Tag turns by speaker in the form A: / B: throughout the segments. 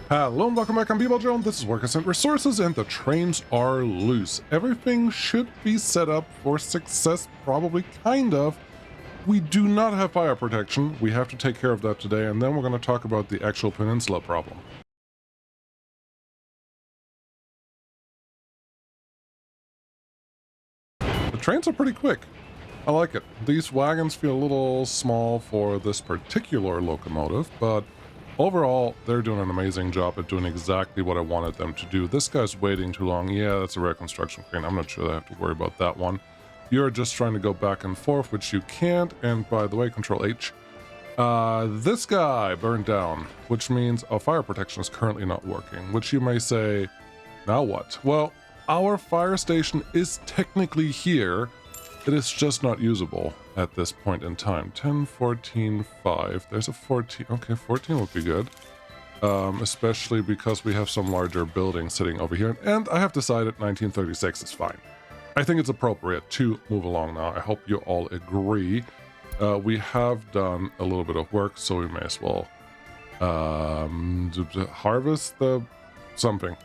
A: Hello and welcome back on People Drone. This is where I sent resources and the trains are loose. Everything should be set up for success, probably, kind of. We do not have fire protection. We have to take care of that today, and then we're going to talk about the actual peninsula problem. The trains are pretty quick. I like it. These wagons feel a little small for this particular locomotive, but overall, they're doing an amazing job at doing exactly what I wanted them to do. This guy's waiting too long. Yeah, that's a rare construction crane. I'm not sure I have to worry about that one. You're just trying to go back and forth, which you can't. And by the way, Control H. This guy burned down, which means our fire protection is currently not working, which you may say, now what? Well, our fire station is technically here. It is just not usable at this point in time. 10, 14, 5. There's a 14. Okay, 14 would be good. Especially because we have some larger buildings sitting over here. And I have decided 1936 is fine. I think it's appropriate to move along now. I hope you all agree. We have done a little bit of work, so we may as well harvest the something.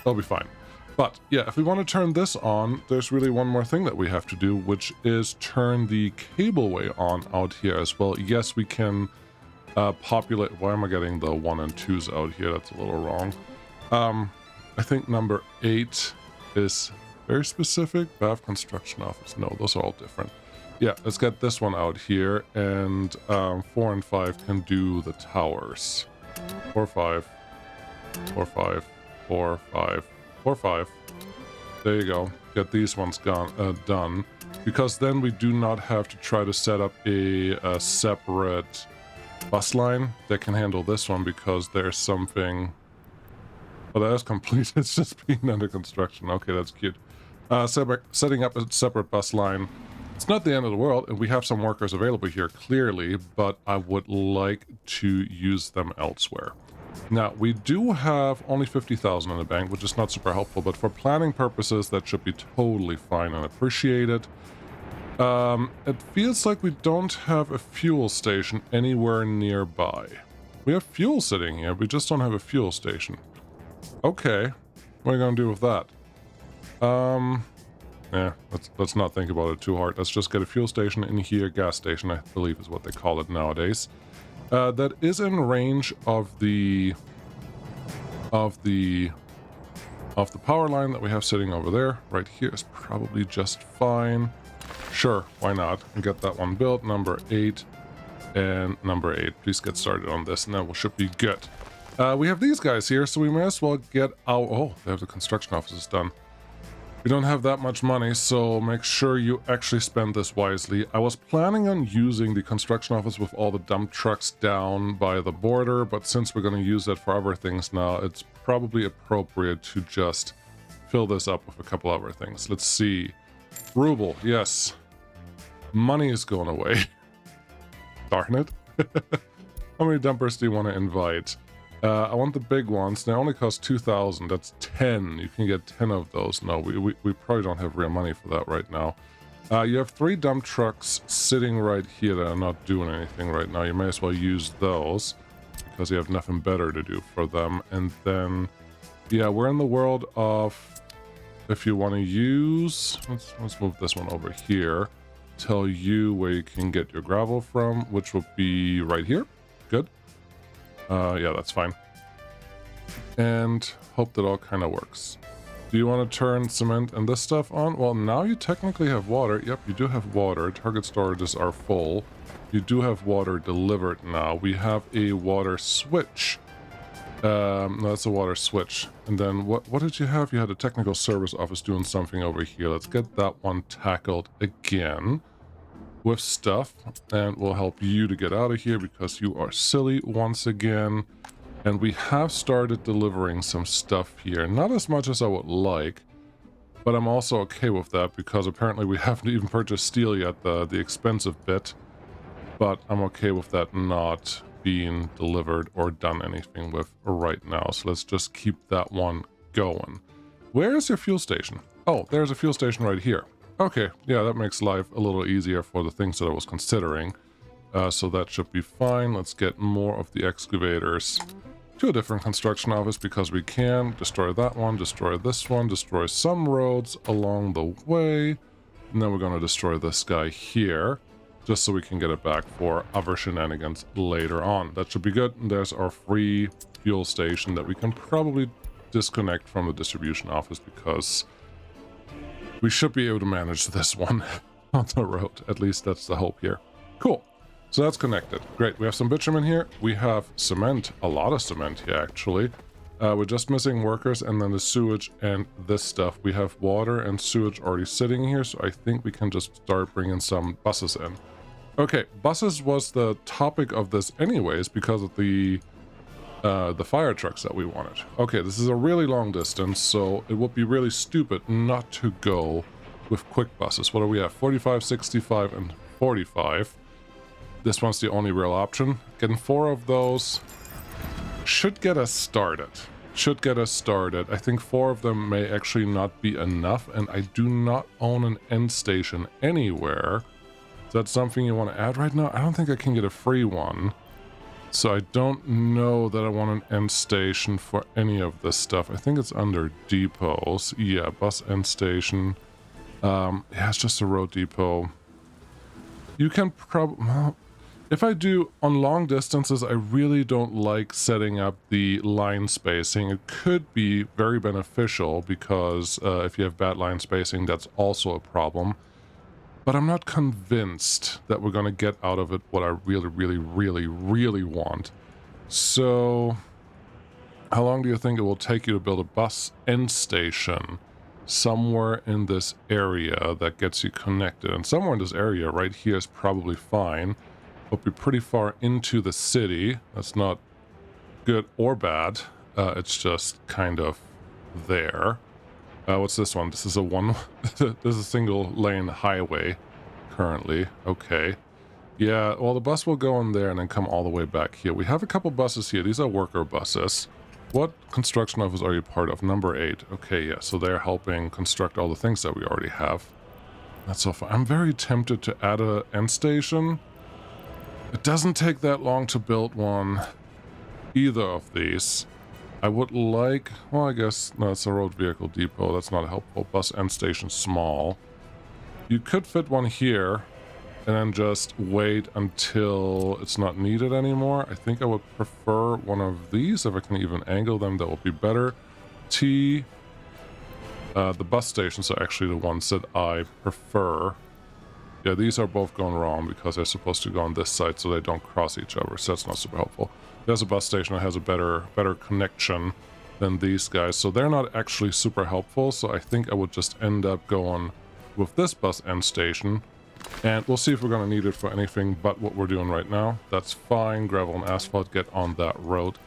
A: It'll be fine. But yeah, if we want to turn this on, there's really one more thing that we have to do, which is turn the cableway on out here as well. Yes, we can populate. Why am I getting the 1 and 2s out here? That's a little wrong. I think number 8 is very specific. Bath construction office. No, those are all different. Yeah, let's get this one out here, and 4 and 5 can do the towers. 4, 5, 4, 5, 4, 5. 4, 5. There you go. Get these ones done. Because then we do not have to try to set up a separate bus line that can handle this one, because there's something... Oh, that is complete. It's just being under construction. Okay, that's cute. Setting up a separate bus line. It's not the end of the world, and we have some workers available here, clearly, but I would like to use them elsewhere. Now, we do have only 50,000 in the bank, which is not super helpful, but for planning purposes, that should be totally fine and appreciated. It feels like we don't have a fuel station anywhere nearby. We have fuel sitting here, we just don't have a fuel station. Okay, what are you gonna do with that? Yeah, let's not think about it too hard. Let's just get a fuel station in here. Gas station, I believe, is what they call it nowadays. That is in range of the power line that we have sitting over there. Right here is probably just fine. Sure, why not? And get that one built. Number 8 and number 8. Please get started on this, and then we should be good. We have these guys here, so we may as well get our... Oh, they have the construction offices done. We don't have that much money, so make sure you actually spend this wisely. I was planning on using the construction office with all the dump trucks down by the border, but since we're going to use that for other things now, it's probably appropriate to just fill this up with a couple other things. Let's see. Ruble, yes. Money is going away. Darn it. How many dumpers do you want to invite? I want the big ones. They only cost 2,000. That's 10. You can get 10 of those. No, we probably don't have real money for that right now. You have 3 dump trucks sitting right here that are not doing anything right now. You may as well use those because you have nothing better to do for them. And then, yeah, we're in the world of, if you want to use, let's move this one over here. Tell you where you can get your gravel from, which will be right here. Good. Yeah, that's fine. And hope that all kind of works. Do you want to turn cement and this stuff on? Well, now you technically have water. Yep, you do have water. Target storages are full. You do have water delivered now. We have a water switch. No, that's a water switch. And then what did you have? You had a technical service office doing something over here. Let's get that one tackled again with stuff, and we'll help you to get out of here because you are silly once again. And we have started delivering some stuff here. Not as much as I would like, but I'm also okay with that because apparently we haven't even purchased steel yet, the expensive bit. But I'm okay with that not being delivered or done anything with right now. So let's just keep that one going. Where is your fuel station? Oh, there's a fuel station right here. Okay, yeah, that makes life a little easier for the things that I was considering. So that should be fine. Let's get more of the excavators to a different construction office because we can destroy that one, destroy this one, destroy some roads along the way, and then we're going to destroy this guy here just so we can get it back for other shenanigans later on. That should be good. And there's our free fuel station that we can probably disconnect from the distribution office because we should be able to manage this one on the road. At least that's the hope here. Cool. So that's connected. Great. We have some bitumen here. We have cement. A lot of cement here, actually. We're just missing workers and then the sewage and this stuff. We have water and sewage already sitting here, so I think we can just start bringing some buses in. Okay, buses was the topic of this anyways because of the fire trucks that we wanted. Okay, this is a really long distance, so it would be really stupid not to go with quick buses. What do we have? 45, 65, and 45. This one's the only real option. Getting 4 of those should get us started. I think 4 of them may actually not be enough, and I do not own an end station anywhere. Is that something you want to add right now? I don't think I can get a free one. So I don't know that I want an end station for any of this stuff. I think it's under depots. Yeah, bus end station. Yeah, it's just a road depot. You can probably... Well, if I do on long distances, I really don't like setting up the line spacing. It could be very beneficial because if you have bad line spacing, that's also a problem. But I'm not convinced that we're going to get out of it what I really want. So, how long do you think it will take you to build a bus end station somewhere in this area that gets you connected? And somewhere in this area right here is probably fine. But be pretty far into the city. That's not good or bad. It's just kind of there. What's this one? This is a this is a single lane highway currently. Okay. Yeah, well, the bus will go in there and then come all the way back here. We have a couple buses here. These are worker buses. What construction office are you part of? Number 8. Okay, yeah, so they're helping construct all the things that we already have. That's so fun. I'm very tempted to add an end station. It doesn't take that long to build one, either of these. I would like, well, I guess, no, it's a road vehicle depot. That's not helpful. Bus end station small. You could fit one here and then just wait until it's not needed anymore. I think I would prefer one of these. If I can even angle them, that would be better. The bus stations are actually the ones that I prefer. Yeah, these are both going wrong because they're supposed to go on this side so they don't cross each other, so that's not super helpful. There's a bus station that has a better connection than these guys, so they're not actually super helpful, so I think I would just end up going with this bus end station, and we'll see if we're going to need it for anything but what we're doing right now. That's fine. Gravel and asphalt, get on that road,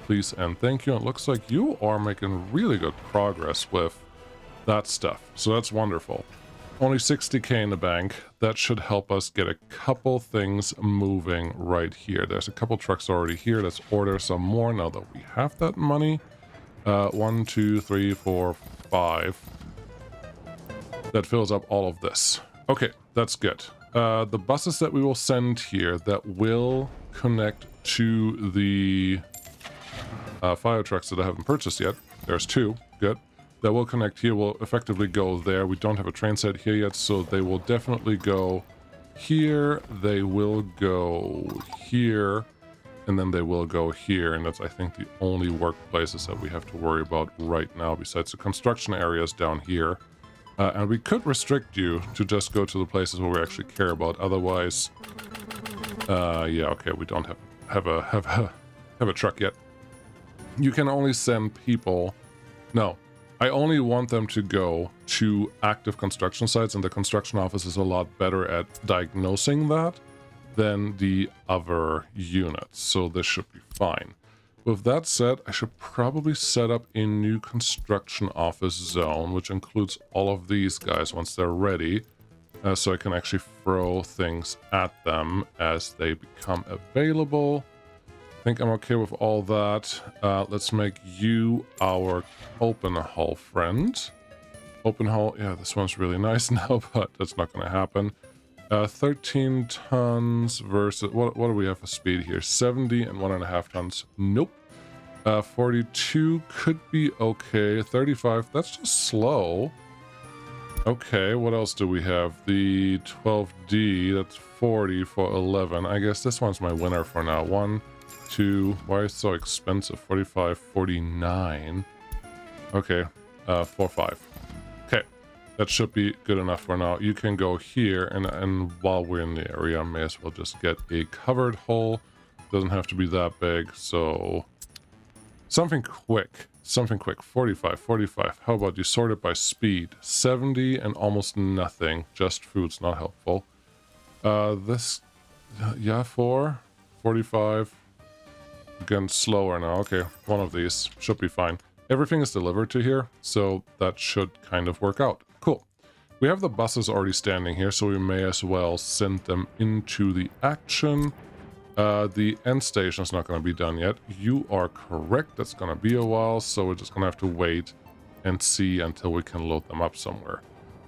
A: please and thank you. And it looks like you are making really good progress with that stuff, so that's wonderful. Only 60k in the bank. That should help us get a couple things moving right here. There's a couple trucks already here. Let's order some more now that we have that money. 1, 2, 3, 4, 5. That fills up all of this. Okay, that's good. The buses that we will send here that will connect to the fire trucks that I haven't purchased yet. There's 2. Good. That will connect here, will effectively go there. We don't have a train set here yet, so they will definitely go here. They will go here, and then they will go here. And that's, I think, the only workplaces that we have to worry about right now, besides the construction areas down here. And we could restrict you to just go to the places where we actually care about. Otherwise, yeah, okay, we don't have a truck yet. You can only send people. No. I only want them to go to active construction sites, and the construction office is a lot better at diagnosing that than the other units, so this should be fine. With that said, I should probably set up a new construction office zone, which includes all of these guys once they're ready, so I can actually throw things at them as they become available. I think I'm okay with all that. Let's make you our open hull friend. Open hull, yeah, this one's really nice now, but that's not going to happen. 13 tons versus, what do we have for speed here? 70 and 1.5 tons. Nope. 42 could be okay. 35, that's just slow. Okay, what else do we have? The 12D, that's 40 for 11. I guess this one's my winner for now. 1, 2, why is it so expensive? 45, 49. Okay, 4, 5. Okay, that should be good enough for now. You can go here, and while we're in the area, I may as well just get a covered hole. Doesn't have to be that big, so something quick. 45, 45. How about you sort it by speed? 70 and almost nothing. Just food's not helpful. This, yeah, 4, 45. Again, slower now. Okay, one of these should be fine. Everything is delivered to here, so that should kind of work out. Cool. We have the buses already standing here, so we may as well send them into the action. The end station is not going to be done yet. You are correct. That's going to be a while, so we're just going to have to wait and see until we can load them up somewhere.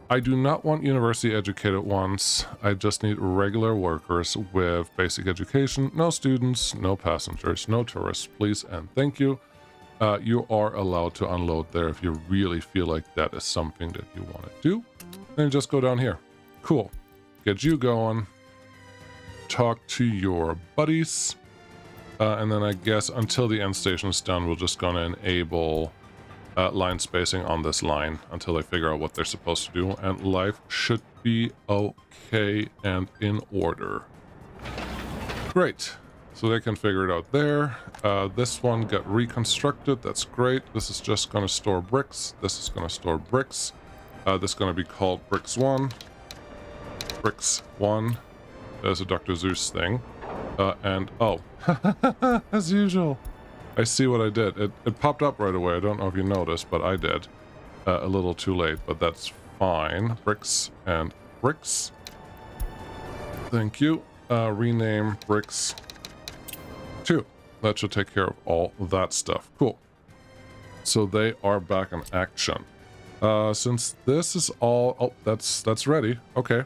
A: I do not want university educated ones. I just need regular workers with basic education. No students, no passengers, no tourists, please and thank you. You are allowed to unload there if you really feel like that is something that you want to do. Then just go down here. Cool. Get you going. Talk to your buddies. And then I guess until the end station is done, we're just going to enable line spacing on this line until they figure out what they're supposed to do. And life should be okay and in order. Great. So they can figure it out there. This one got reconstructed. That's great. This is just going to store bricks. This is going to store bricks. This is going to be called Bricks 1. Bricks 1. There's a Dr. Zeus thing. And, oh, as usual. I see what I did. It popped up right away. I don't know if you noticed, but I did. A little too late, but that's fine. Bricks and bricks. Thank you. Rename bricks 2. That should take care of all that stuff. Cool. So they are back in action. Since this is all... Oh, that's ready. Okay.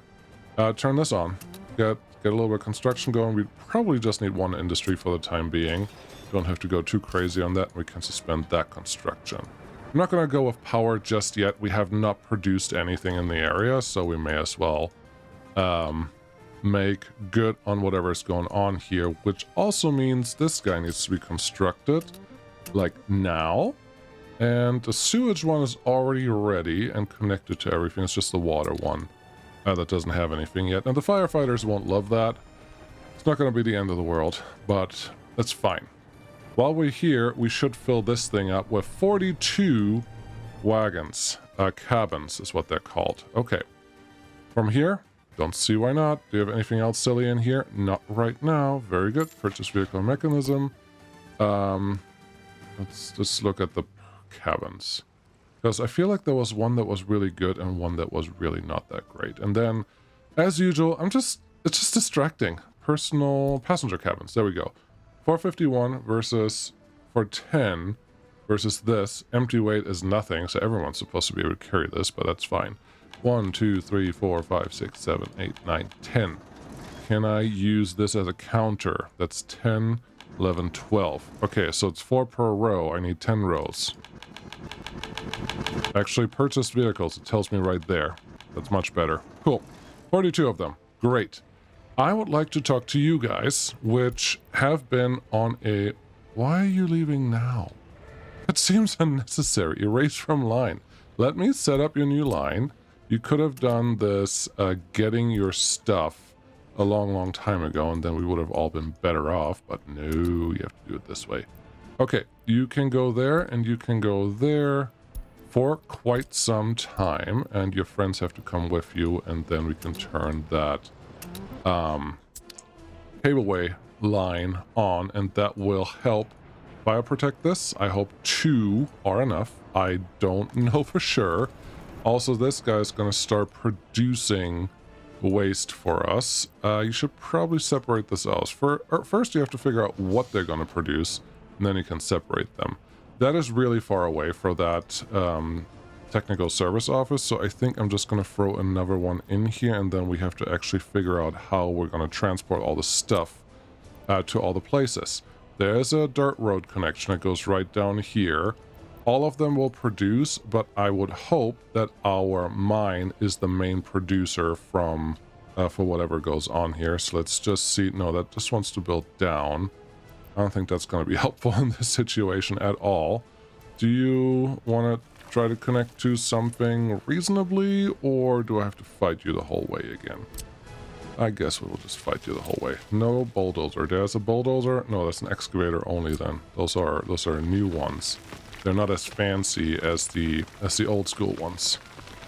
A: Turn this on. Get a little bit of construction going. We probably just need one industry for the time being. Don't have to go too crazy on that. We can suspend that construction. I'm not going to go with power just yet. We have not produced anything in the area, so we may as well make good on whatever is going on here, which also means this guy needs to be constructed like now. And the sewage one is already ready and connected to everything. It's just the water one that doesn't have anything yet. And the firefighters won't love that. It's not going to be the end of the world, but that's fine. While we're here, we should fill this thing up with 42 wagons. Cabins is what they're called. Okay. From here, don't see why not. Do you have anything else silly in here? Not right now. Very good. Purchase vehicle mechanism. Let's just look at the cabins. Because I feel like there was one that was really good and one that was really not that great. And then, as usual, it's just distracting. Personal passenger cabins. There we go. 451 versus 410 versus this. Empty weight is nothing, so everyone's supposed to be able to carry this, but that's fine. 1, 2, 3, 4, 5, 6, 7, 8, 9, 10. Can I use this as a counter? That's 10, 11, 12. Okay, so it's 4 per row. I need 10 rows. Actually, purchased vehicles. It tells me right there. That's much better. Cool. 42 of them. Great. I would like to talk to you guys, which have been on a... Why are you leaving now? It seems unnecessary. Erase from line. Let me set up your new line. You could have done this getting your stuff a long time ago, and then we would have all been better off. But no, you have to do it this way. Okay, you can go there, and you can go there for quite some time, and your friends have to come with you, and then we can turn that cableway line on, and that will help bioprotect this. I hope 2 are enough. I don't know for sure. Also, this guy's going to start producing waste for us. You should probably separate this out. First, you have to figure out what they're going to produce, and then you can separate them. That is really far away for that technical service office, so I think I'm just going to throw another one in here, and then we have to actually figure out how we're going to transport all the stuff to all the places. There's a dirt road connection that goes right down here. All of them will produce, but I would hope that our mine is the main producer from for whatever goes on here. So let's just see. No, that just wants to build down. I don't think that's going to be helpful in this situation at all. Do you want to try to connect to something reasonably, or do I have to fight you the whole way again? I guess we will just fight you the whole way. No bulldozer. There's a bulldozer. No, that's an excavator only then. Those are new ones. They're not as fancy as the old school ones.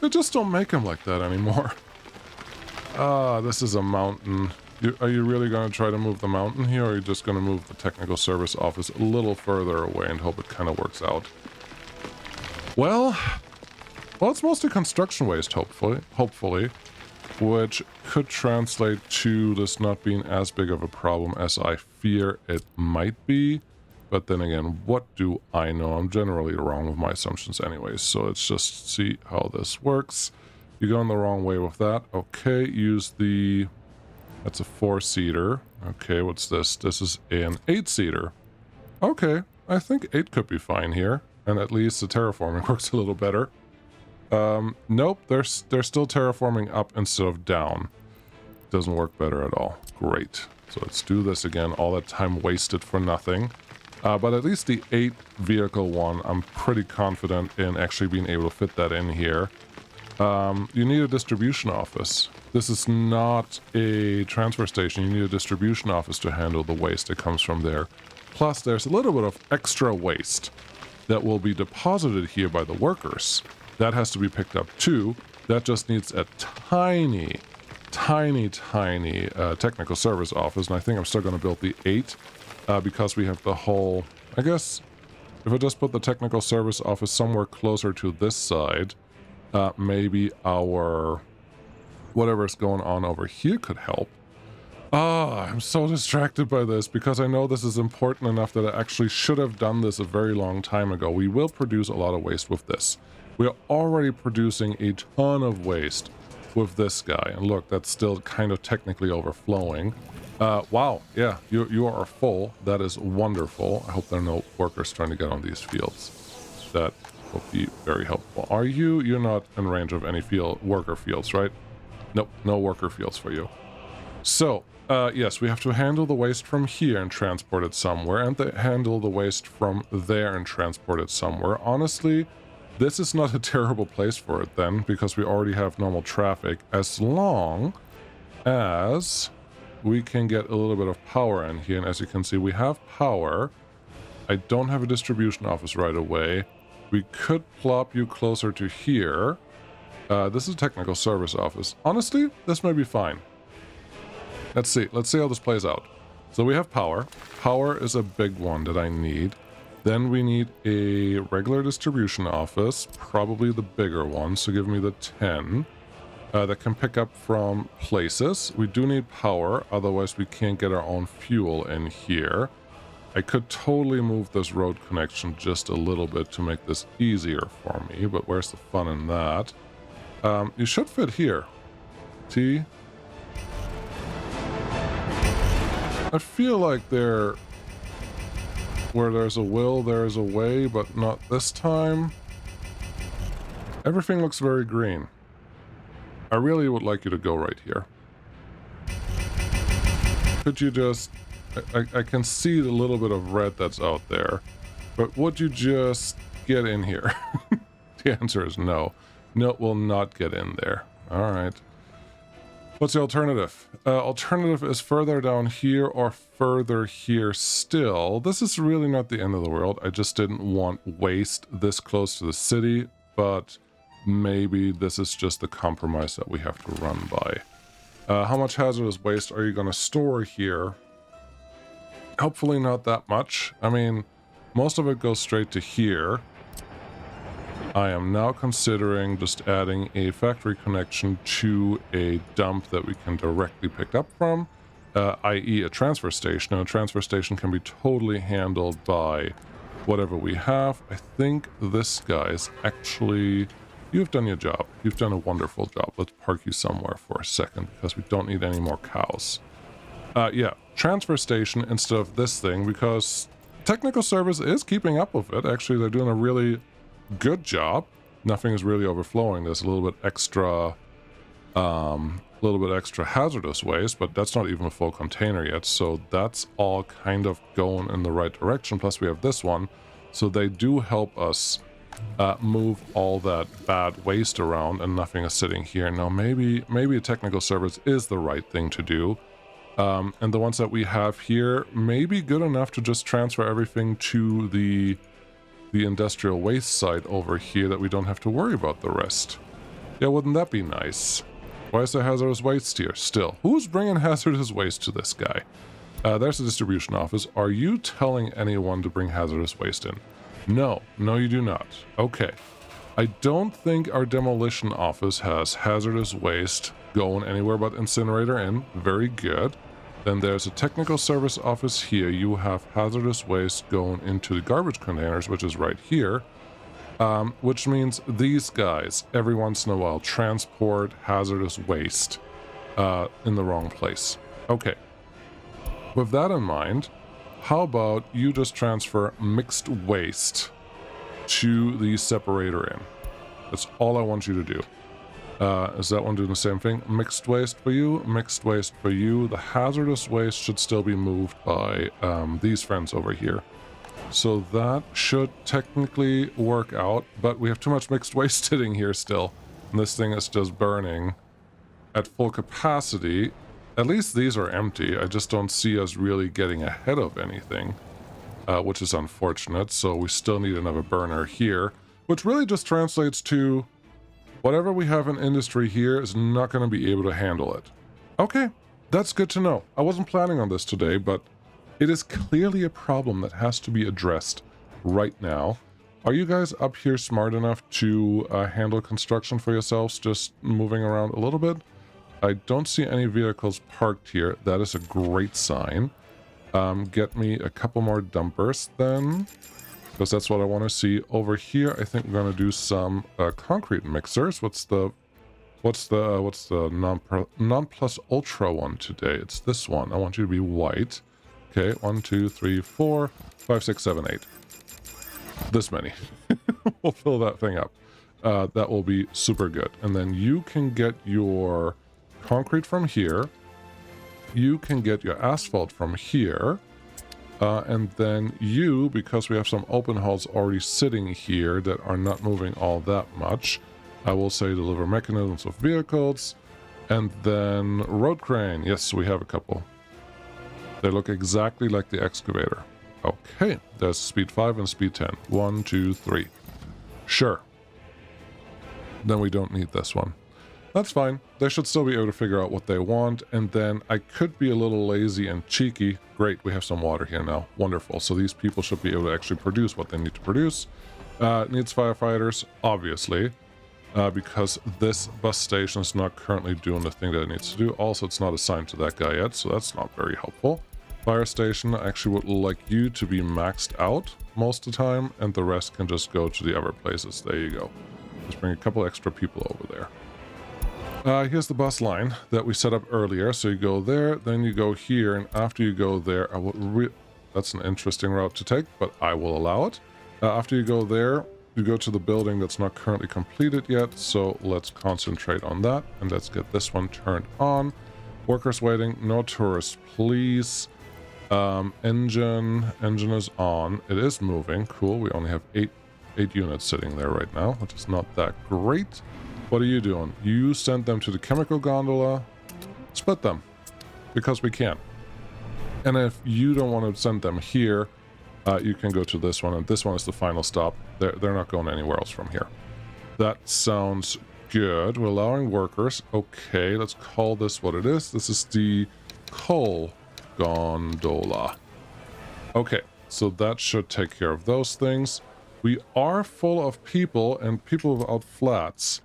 A: They just don't make them like that anymore. Ah, this is a mountain. Are you really going to try to move the mountain here, or are you just going to move the technical service office a little further away and hope it kind of works out? Well, it's mostly construction waste, hopefully, which could translate to this not being as big of a problem as I fear it might be. But then again, what do I know? I'm generally wrong with my assumptions anyways, so let's just see how this works. You're going the wrong way with that. Okay, use the... That's a 4-seater. Okay, what's this? This is an 8-seater. Okay, I think 8 could be fine here. And at least the terraforming works a little better. Nope, they're still terraforming up instead of down. Doesn't work better at all. Great. So let's do this again. All that time wasted for nothing. But at least the 8 vehicle one, I'm pretty confident in actually being able to fit that in here. You need a distribution office. This is not a transfer station. You need a distribution office to handle the waste that comes from there. Plus, there's a little bit of extra waste that will be deposited here by the workers. That has to be picked up too. That just needs a tiny technical service office. And I think I'm still going to build the 8 because we have the whole... I guess if I just put the technical service office somewhere closer to this side... maybe our whatever's going on over here could help. I'm so distracted by this because I know this is important enough that I actually should have done this a very long time ago. We will produce a lot of waste with this. We are already producing a ton of waste with this guy. And look, that's still kind of technically overflowing. Wow, yeah, you are full. That is wonderful. I hope there are no workers trying to get on these fields. That will be very helpful. Are you? You're not in range of any worker fields, right? Nope, no worker fields for you. So, yes, we have to handle the waste from here and transport it somewhere, and handle the waste from there and transport it somewhere. Honestly, this is not a terrible place for it then, because we already have normal traffic, as long as we can get a little bit of power in here. And as you can see, we have power. I don't have a distribution office right away. We could plop you closer to here. This is a technical service office. Honestly, this may be fine. Let's see how this plays out. So we have power. Power is a big one that I need. Then we need a regular distribution office, probably the bigger one, so give me the 10. That can pick up from places. We do need power, otherwise we can't get our own fuel in here. I could totally move this road connection just a little bit to make this easier for me, but where's the fun in that? You should fit here. T. I feel like where there's a will, there's a way, but not this time. Everything looks very green. I really would like you to go right here. Could you just... I can see the little bit of red that's out there, but would you just get in here? The answer is no. No, it will not get in there. All right. What's the alternative? Alternative is further down here or further here still. This is really not the end of the world. I just didn't want waste this close to the city, but maybe this is just the compromise that we have to run by. How much hazardous waste are you going to store here? Hopefully not that much. I mean, most of it goes straight to here. I am now considering just adding a factory connection to a dump that we can directly pick up from, i.e. a transfer station. And a transfer station can be totally handled by whatever we have. I think this guy's actually... You've done your job. You've done a wonderful job. Let's park you somewhere for a second because we don't need any more cows. Yeah, transfer station instead of this thing, because technical service is keeping up with it. Actually, they're doing a really good job. Nothing is really overflowing. There's a little bit extra hazardous waste, but that's not even a full container yet, so that's all kind of going in the right direction. Plus we have this one, so they do help us move all that bad waste around, and nothing is sitting here. Now maybe a technical service is the right thing to do, and the ones that we have here may be good enough to just transfer everything to the industrial waste site over here, that we don't have to worry about the rest. Yeah, wouldn't that be nice? Why is there hazardous waste here still? Who's bringing hazardous waste to this guy? There's the distribution office. Are you telling anyone to bring hazardous waste in? No, you do not. Okay. I don't think our demolition office has hazardous waste going anywhere but incinerator in. Very good. Then there's a technical service office here. You have hazardous waste going into the garbage containers, which is right here. Which means these guys, every once in a while, transport hazardous waste in the wrong place. Okay. With that in mind, how about you just transfer mixed waste to the separator in? That's all I want you to do. Is that one doing the same thing? Mixed waste for you, mixed waste for you. The hazardous waste should still be moved by these friends over here. So that should technically work out, but we have too much mixed waste sitting here still. And this thing is just burning at full capacity. At least these are empty. I just don't see us really getting ahead of anything, which is unfortunate. So we still need another burner here, which really just translates to whatever we have in industry here is not going to be able to handle it. Okay, that's good to know. I wasn't planning on this today, but it is clearly a problem that has to be addressed right now. Are you guys up here smart enough to handle construction for yourselves, just moving around a little bit? I don't see any vehicles parked here. That is a great sign. Get me a couple more dumpers then, because that's what I want to see. Over here, I think we're going to do some concrete mixers. What's the non plus ultra one today? It's this one. I want you to be white. Okay, 1, 2, 3, 4, 5, 6, 7, 8. This many. We'll fill that thing up. That will be super good. And then you can get your concrete from here. You can get your asphalt from here. And then you, because we have some open hulls already sitting here that are not moving all that much, I will say deliver mechanisms of vehicles. And then road crane. Yes, we have a couple. They look exactly like the excavator. Okay, there's speed 5 and speed 10. 1, 2, 3. Sure. Then we don't need this one. That's fine. They should still be able to figure out what they want. And then I could be a little lazy and cheeky. Great, we have some water here now. Wonderful. So these people should be able to actually produce what they need to produce. Needs firefighters, obviously. Because this bus station is not currently doing the thing that it needs to do. Also, it's not assigned to that guy yet, so that's not very helpful. Fire station, I actually would like you to be maxed out most of the time, and the rest can just go to the other places. There you go. Just bring a couple extra people over there. Here's the bus line that we set up earlier. So you go there, then you go here, and after you go there, that's an interesting route to take, but I will allow it. After you go there, you go to the building that's not currently completed yet, so let's concentrate on that, and let's get this one turned on. Workers waiting, no tourists, please. Engine is on. It is moving. Cool. We only have eight units sitting there right now, which is not that great. What are you doing? You sent them to the chemical gondola. Split them, because we can. And if you don't want to send them here, you can go to this one, and this one is the final stop. They're not going anywhere else from here. That sounds good. We're allowing workers. Okay, let's call this what it is. This is the coal gondola. Okay, so that should take care of those things. We are full of people and people without flats.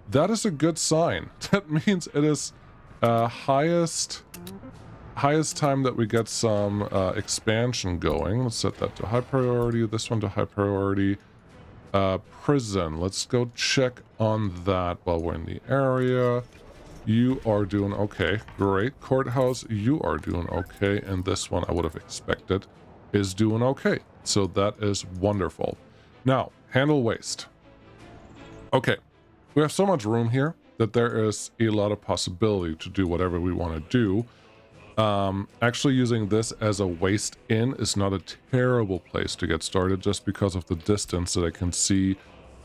A: That is a good sign. That means it is highest time that we get some expansion going. Let's set that to high priority. This one to high priority. Prison. Let's go check on that while we're in the area. You are doing okay. Great. Courthouse, you are doing okay. And this one I would have expected is doing okay. So that is wonderful. Now, handle waste. Okay. We have so much room here that there is a lot of possibility to do whatever we want to do. Actually using this as a waste in is not a terrible place to get started, just because of the distance that I can see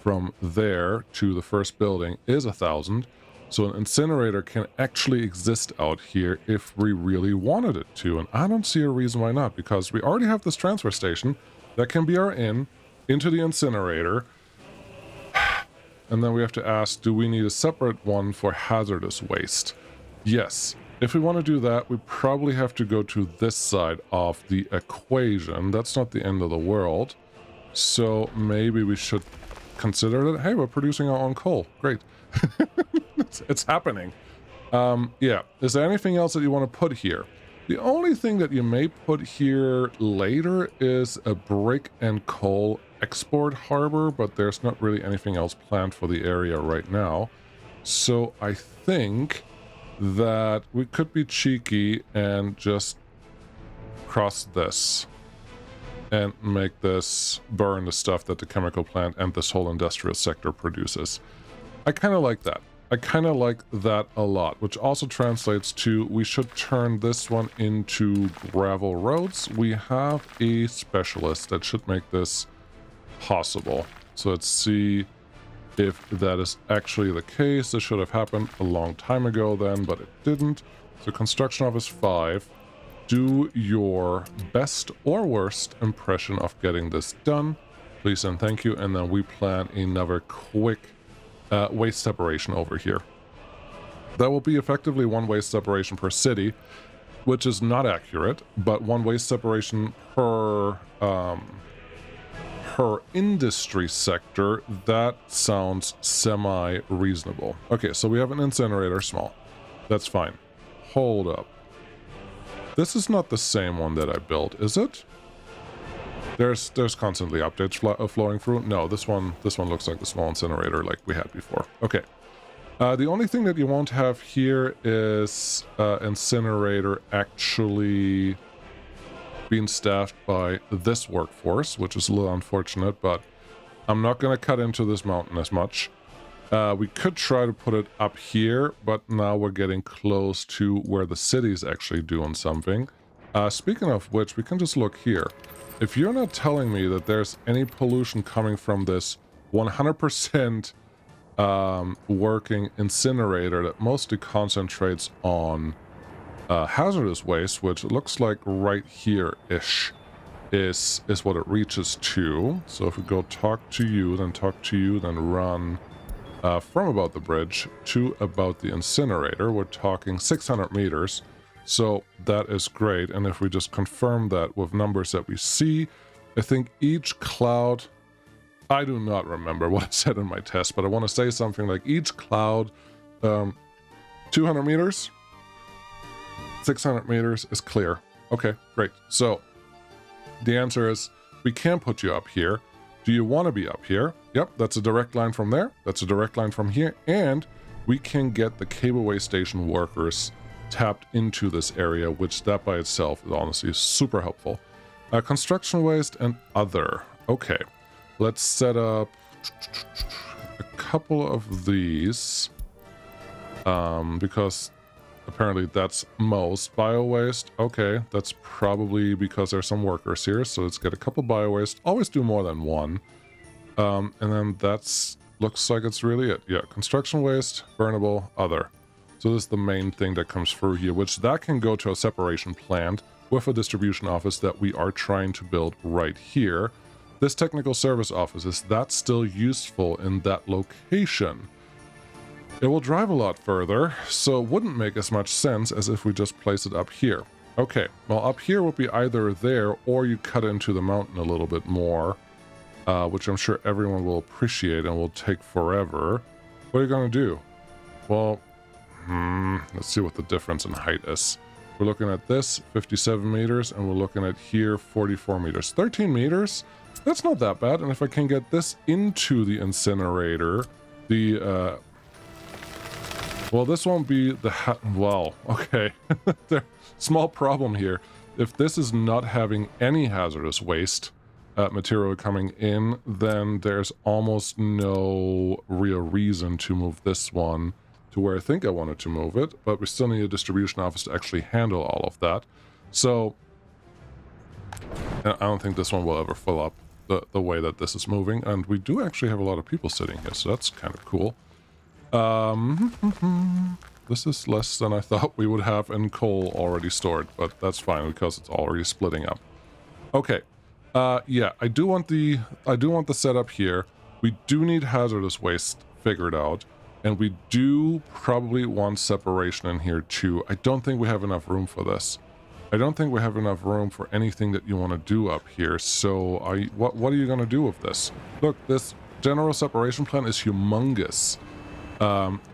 A: from there to the first building is 1,000. So an incinerator can actually exist out here if we really wanted it to, and I don't see a reason why not, because we already have this transfer station that can be our into the incinerator. And then we have to ask, do we need a separate one for hazardous waste? Yes. If we want to do that, we probably have to go to this side of the equation. That's not the end of the world. So maybe we should consider that, hey, we're producing our own coal. Great. it's happening. Yeah. Is there anything else that you want to put here? The only thing that you may put here later is a brick and coal export harbor, but there's not really anything else planned for the area right now. So I think that we could be cheeky and just cross this and make this burn the stuff that the chemical plant and this whole industrial sector produces. I kind of like that. I kind of like that a lot, which also translates to we should turn this one into gravel roads. We have a specialist that should make this possible. So let's see if that is actually the case. This should have happened a long time ago then, but it didn't. So construction office 5. Do your best or worst impression of getting this done, please and thank you. And then we plan another quick waste separation over here. That will be effectively one waste separation per city, which is not accurate, but one waste separation per industry sector. That sounds semi-reasonable. Okay, so we have an incinerator, small. That's fine. Hold up. This is not the same one that I built, is it? There's constantly updates flowing through. No, this one looks like the small incinerator like we had before. Okay. The only thing that you won't have here is incinerator actually being staffed by this workforce, which is a little unfortunate, but I'm not going to cut into this mountain as much. We could try to put it up here, but now we're getting close to where the city's actually doing something. Speaking of which, we can just look here. If you're not telling me that there's any pollution coming from this 100% working incinerator that mostly concentrates on hazardous waste, which looks like right here-ish is what it reaches to. So if we go talk to you, then run from about the bridge to about the incinerator, we're talking 600 meters. So that is great. And if we just confirm that with numbers that we see, I think each cloud, I do not remember what I said in my test, but I want to say something like each cloud, 200 meters, 600 meters is clear. Okay, great. So the answer is we can put you up here. Do you want to be up here? Yep, that's a direct line from there. That's a direct line from here. And we can get the cableway station workers tapped into this area, which that by itself is honestly super helpful. Construction waste and other. Okay, let's set up a couple of these because apparently that's most bio waste. Okay, that's probably because there's some workers here, so let's get a couple bio waste. Always do more than one. And then that's looks like it's really it. Yeah, construction waste, burnable, other. So this is the main thing that comes through here, which that can go to a separation plant with a distribution office that we are trying to build right here. This technical service office, is that still useful in that location? It will drive a lot further, so it wouldn't make as much sense as if we just place it up here. Okay, well up here would be either there or you cut into the mountain a little bit more, which I'm sure everyone will appreciate and will take forever. What are you going to do? Well, let's see what the difference in height is. We're looking at this, 57 meters, and we're looking at here, 44 meters. 13 meters? That's not that bad. And if I can get this into the incinerator, the Well, this won't be the well, okay. Small problem here. If this is not having any hazardous waste material coming in, then there's almost no real reason to move this one to where I think I wanted to move it, but we still need a distribution office to actually handle all of that. So I don't think this one will ever fill up the way that this is moving, and we do actually have a lot of people sitting here, so that's kind of cool. This is less than I thought we would have in coal already stored, but that's fine because it's already splitting up. Okay. Yeah, I do want the setup here. We do need hazardous waste figured out, and we do probably want separation in here too. I don't think we have enough room for this. I don't think we have enough room for anything that you want to do up here. So what are you going to do with this? Look, this general separation plan is humongous.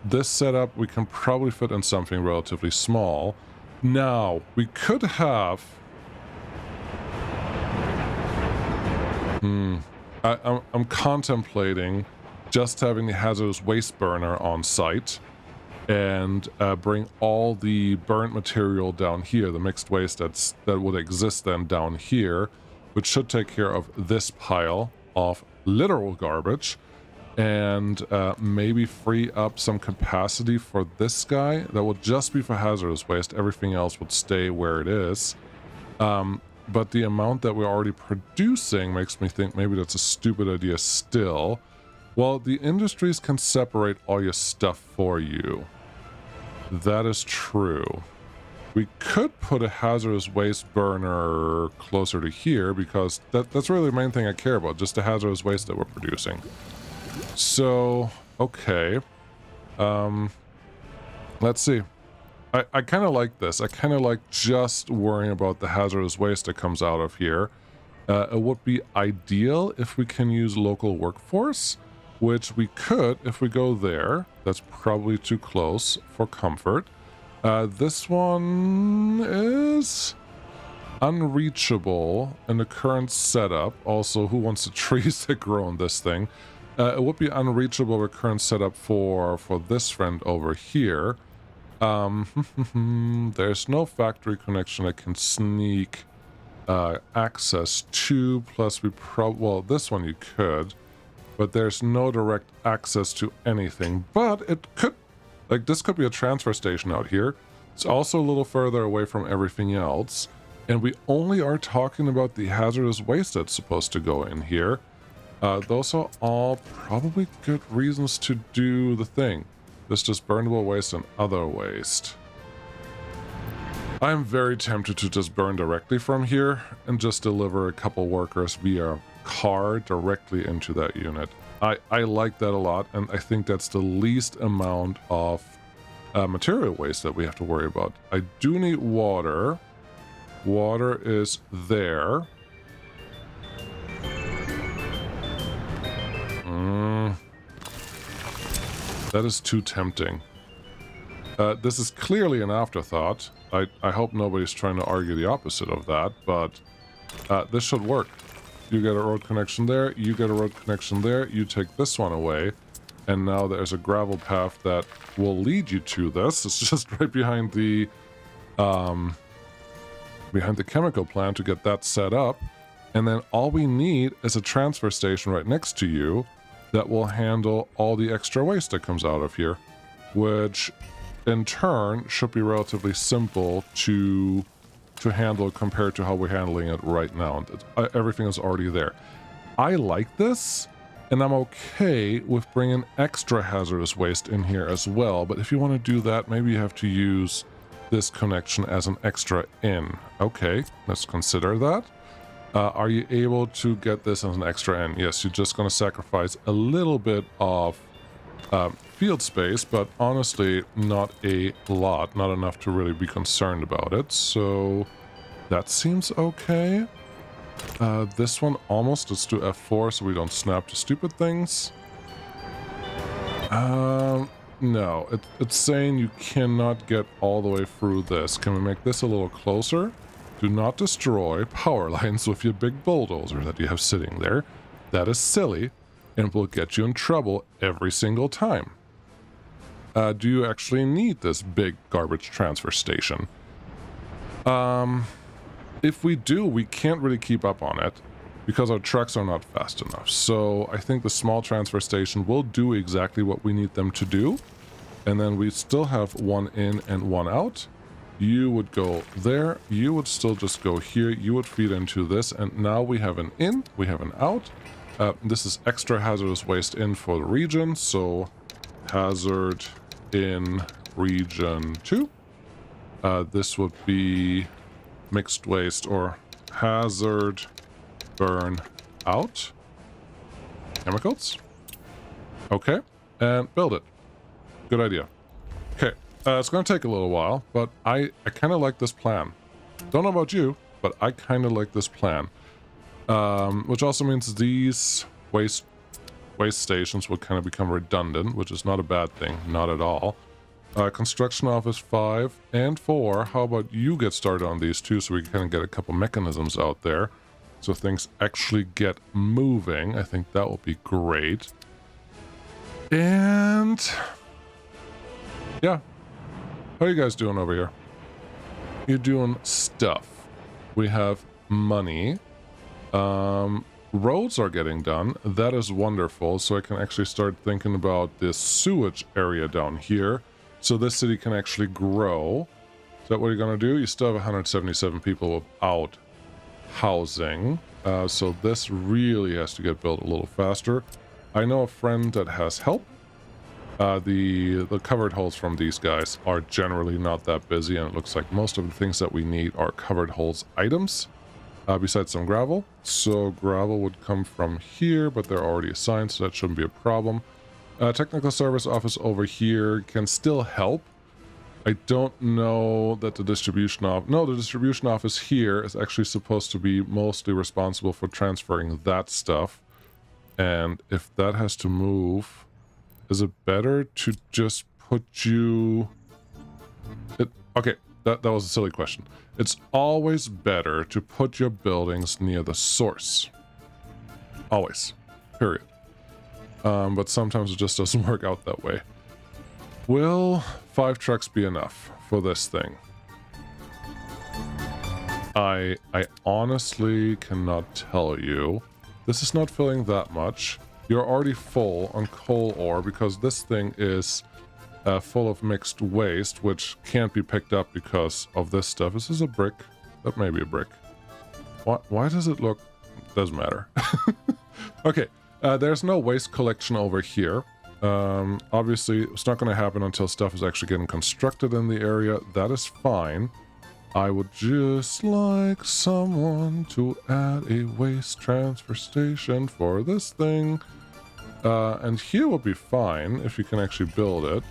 A: This setup we can probably fit in something relatively small. Now, we could have... I'm contemplating just having the hazardous waste burner on site and bring all the burnt material down here, the mixed waste that would exist then down here, which should take care of this pile of literal garbage, and maybe free up some capacity for this guy that would just be for hazardous waste. Everything else would stay where it is. But the amount that we're already producing makes me think maybe that's a stupid idea still. Well, the industries can separate all your stuff for you. That is true. We could put a hazardous waste burner closer to here because that's really the main thing I care about, just the hazardous waste that we're producing. So, okay. Let's see. I kind of like this. I kind of like just worrying about the hazardous waste that comes out of here. It would be ideal if we can use local workforce, which we could if we go there. That's probably too close for comfort. This one is unreachable in the current setup. Also, who wants the trees that grow on this thing? It would be unreachable with current setup for this friend over here. There's no factory connection I can sneak access to, plus well, this one you could, but there's no direct access to anything. But it could, like, this could be a transfer station out here. It's also a little further away from everything else, and we only are talking about the hazardous waste that's supposed to go in here. Those are all probably good reasons to do the thing. This just burnable waste and other waste. I'm very tempted to just burn directly from here and just deliver a couple workers via car directly into that unit. I like that a lot, and I think that's the least amount of material waste that we have to worry about. I do need water. Water is there. That is too tempting. This is clearly an afterthought. I hope nobody's trying to argue the opposite of that, but this should work. You get a road connection there, you get a road connection there, you take this one away, and now there's a gravel path that will lead you to this. It's just right behind the chemical plant to get that set up, and then all we need is a transfer station right next to you that will handle all the extra waste that comes out of here, which in turn should be relatively simple to handle compared to how we're handling it right now. Everything is already there. I like this, and I'm okay with bringing extra hazardous waste in here as well, but if you want to do that, maybe you have to use this connection as an extra in. Okay, let's consider that. Are you able to get this as an extra in? Yes, you're just going to sacrifice a little bit of field space, but honestly, not a lot, not enough to really be concerned about it. So that seems okay. This one almost, let's do F4 so we don't snap to stupid things. No, it's saying you cannot get all the way through this. Can we make this a little closer? Do not destroy power lines with your big bulldozer that you have sitting there. That is silly and will get you in trouble every single time. Do you actually need this big garbage transfer station? If we do, we can't really keep up on it because our trucks are not fast enough. So I think the small transfer station will do exactly what we need them to do. And then we still have one in and one out. You would go there. You would still just go here. You would feed into this. And now we have an in, we have an out. This is extra hazardous waste in for the region. So hazard in region 2. This would be mixed waste or hazard burn out chemicals. Okay, and build it. Good idea. Okay, it's going to take a little while, but I kind of like this plan. Don't know about you, but I kind of like this plan. Which also means these waste stations will kind of become redundant, which is not a bad thing, not at all. Construction office 5 and 4. How about you get started on these two so we can kind of get a couple mechanisms out there so things actually get moving. I think that will be great. And yeah, how are you guys doing over here? You're doing stuff. We have money. Roads are getting done. That is wonderful. So I can actually start thinking about this sewage area down here. So this city can actually grow. Is that what you're going to do? You still have 177 people without housing. So this really has to get built a little faster. I know a friend that has help. The covered holes from these guys are generally not that busy, and it looks like most of the things that we need are covered holes items, besides some gravel. So gravel would come from here, but they're already assigned, so that shouldn't be a problem. Technical service office over here can still help. I don't know that the distribution office... No, the distribution office here is actually supposed to be mostly responsible for transferring that stuff. And if that has to move, is it better to just put you... Okay, that was a silly question. It's always better to put your buildings near the source. Always. Period. But sometimes it just doesn't work out that way. Will 5 trucks be enough for this thing? I honestly cannot tell you. This is not filling that much. You're already full on coal ore because this thing is full of mixed waste, which can't be picked up because of this stuff. This is a brick. That may be a brick. Why does it look... Doesn't matter. Okay. There's no waste collection over here. Obviously, it's not going to happen until stuff is actually getting constructed in the area. That is fine. I would just like someone to add a waste transfer station for this thing. And here will be fine if you can actually build it.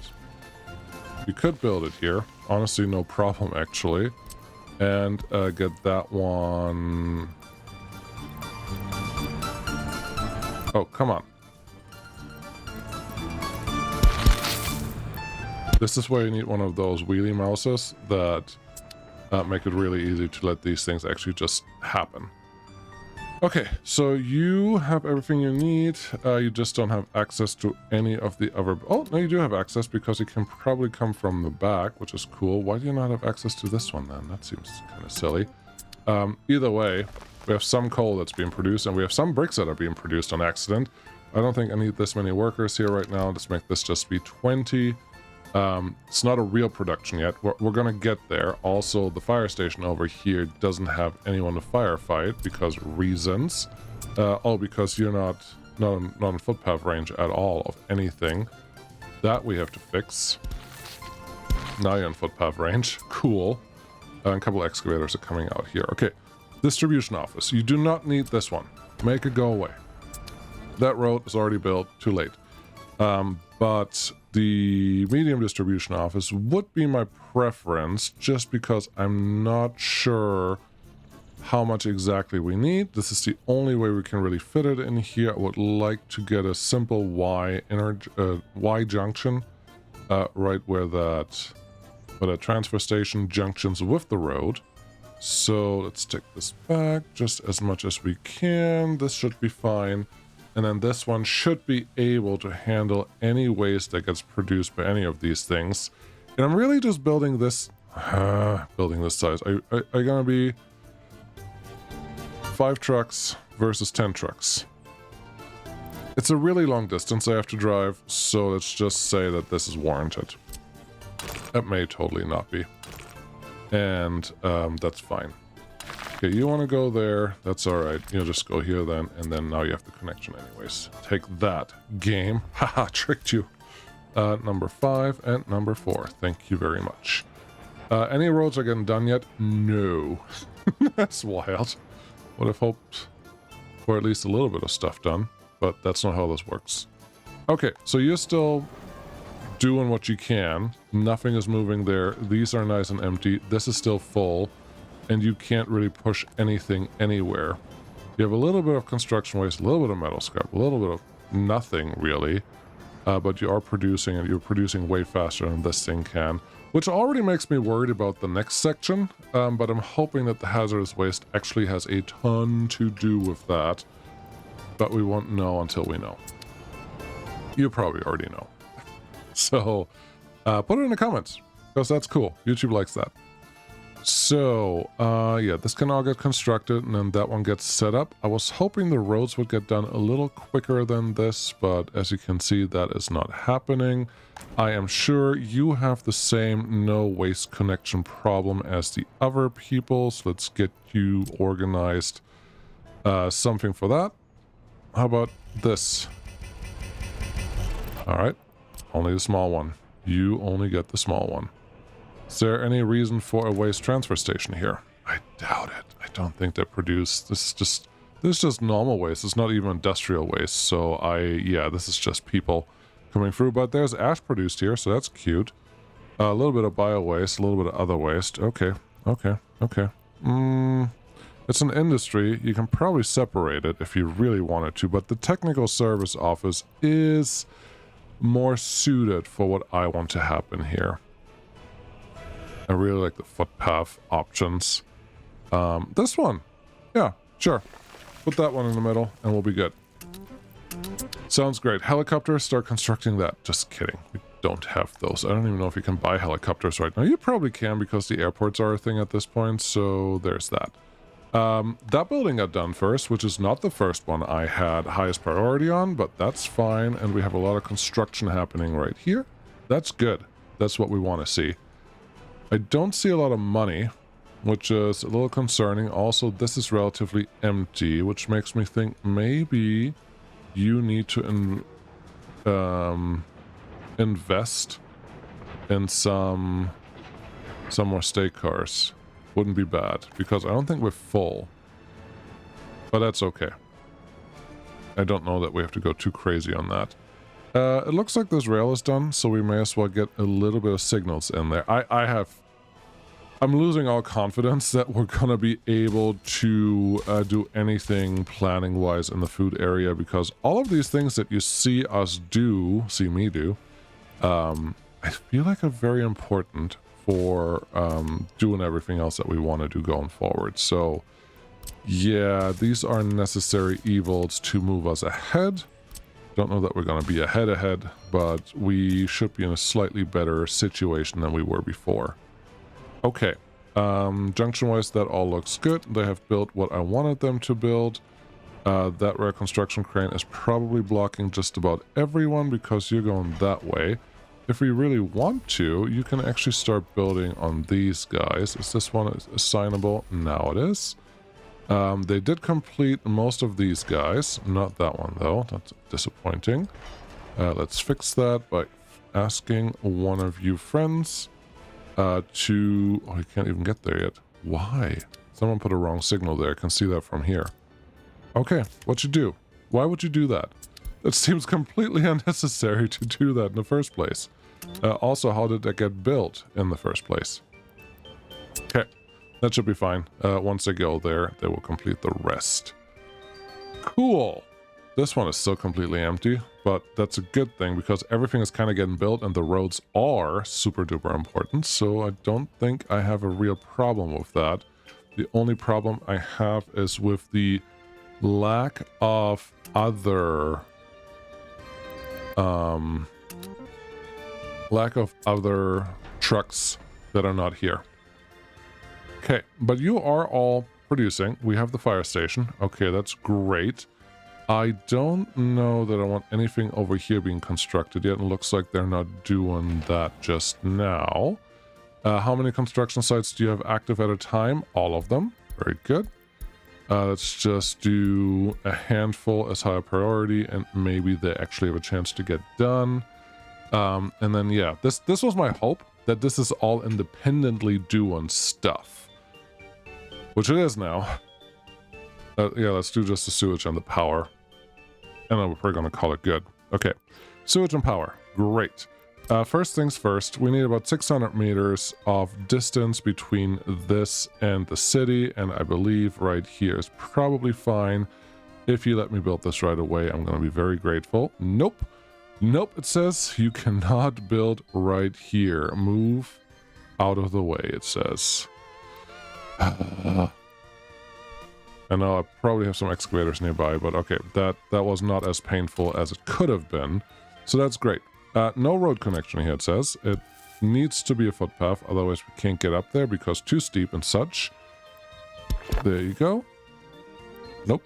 A: You could build it here. Honestly, no problem, actually. And get that one... Oh, come on. This is where you need one of those wheelie mouses that make it really easy to let these things actually just happen. Okay, so you have everything you need. You just don't have access to any of the other... Oh, no, you do have access because it can probably come from the back, which is cool. Why do you not have access to this one then? That seems kind of silly. Either way, we have some coal that's being produced, and we have some bricks that are being produced on accident. I don't think I need this many workers here right now. Let's make this just be 20. It's not a real production yet. We're going to get there. Also, the fire station over here doesn't have anyone to firefight because reasons. Because you're not in footpath range at all of anything. That we have to fix. Now you're in footpath range. Cool. A couple excavators are coming out here. Okay. Distribution office. You do not need this one. Make it go away. That road is already built. Too late. But the medium distribution office would be my preference just because I'm not sure how much exactly we need. This is the only way we can really fit it in here. I would like to get a simple Y junction right where that transfer station junctions with the road. So let's take this back just as much as we can. This should be fine. And then this one should be able to handle any waste that gets produced by any of these things. And I'm really just building this size. Are gonna be 5 trucks versus 10 trucks. It's a really long distance I have to drive, so let's just say that this is warranted. It may totally not be. And that's fine. Okay, you want to go there. That's all right. You'll just go here then, and then now you have the connection anyways. Take that, game. Haha, tricked you. Number 5 and number 4. Thank you very much. Any roads are getting done yet? No. That's wild. Would have hoped for at least a little bit of stuff done, but that's not how this works. Okay, so you're still doing what you can. Nothing is moving there. These are nice and empty. This is still full, and you can't really push anything anywhere. You have a little bit of construction waste, a little bit of metal scrap, a little bit of nothing really, but you are producing, and you're producing way faster than this thing can, which already makes me worried about the next section, but I'm hoping that the hazardous waste actually has a ton to do with that, but we won't know until we know. You probably already know. So, put it in the comments, because that's cool. YouTube likes that. So, yeah, this can all get constructed, and then that one gets set up. I was hoping the roads would get done a little quicker than this, but as you can see, that is not happening. I am sure you have the same no waste connection problem as the other people, so let's get you organized. Something for that. How about this? All right, only the small one. You only get the small one. Is there any reason for a waste transfer station here? I doubt it. I don't think they produce... This is just normal waste. It's not even industrial waste. So yeah, this is just people coming through. But there's ash produced here, so that's cute. A little bit of bio waste, a little bit of other waste. Okay. It's an industry. You can probably separate it if you really wanted to. But the technical service office is more suited for what I want to happen here. I really like the footpath options. This one. Yeah, sure. Put that one in the middle and we'll be good. Sounds great. Helicopters, start constructing that. Just kidding. We don't have those. I don't even know if you can buy helicopters right now. You probably can because the airports are a thing at this point, so there's that. That building got done first, which is not the first one I had highest priority on, but that's fine, and we have a lot of construction happening right here. That's good. That's what we want to see. I don't see a lot of money, which is a little concerning. Also, this is relatively empty, which makes me think maybe you need to invest in some more state cars. Wouldn't be bad, because I don't think we're full. But that's okay. I don't know that we have to go too crazy on that. It looks like this rail is done, so we may as well get a little bit of signals in there. I'm losing all confidence that we're gonna be able to do anything planning-wise in the food area, because all of these things that you see me do, I feel like are very important for doing everything else that we want to do going forward. So yeah, these are necessary evils to move us ahead. Don't know that we're going to be ahead, but we should be in a slightly better situation than we were before. Okay, junction wise, that all looks good. They have built what I wanted them to build. That rare construction crane is probably blocking just about everyone because you're going that way. If we really want to, you can actually start building on these guys. Is this one assignable? Now it is. They did complete most of these guys. Not that one, though. That's disappointing. Let's fix that by asking one of you friends to... Oh, you can't even get there yet. Why? Someone put a wrong signal there. I can see that from here. Okay, what you do? Why would you do that? It seems completely unnecessary to do that in the first place. Also, how did that get built in the first place? Okay, that should be fine. Once they go there, they will complete the rest. Cool. This one is still completely empty, but that's a good thing because everything is kind of getting built and the roads are super duper important, so I don't think I have a real problem with that. The only problem I have is with the Lack of other trucks that are not here. Okay, but you are all producing. We have the fire station. Okay, that's great. I don't know that I want anything over here being constructed yet. It looks like they're not doing that just now. How many construction sites do you have active at a time? All of them. Very good. Let's just do a handful as high priority, and maybe they actually have a chance to get done. And then, yeah, this was my hope, that this is all independently doing stuff. Which it is now. Yeah, let's do just the sewage and the power. And then we're going to call it good. Okay, sewage and power. Great. First things first, we need about 600 meters of distance between this and the city, and I believe right here is probably fine. If you let me build this right away, I'm going to be very grateful. Nope. Nope, it says you cannot build right here. Move out of the way, it says. I know I probably have some excavators nearby, but okay, that was not as painful as it could have been. So that's great. No road connection here, it says. It needs to be a footpath, otherwise we can't get up there because too steep and such. There you go. Nope.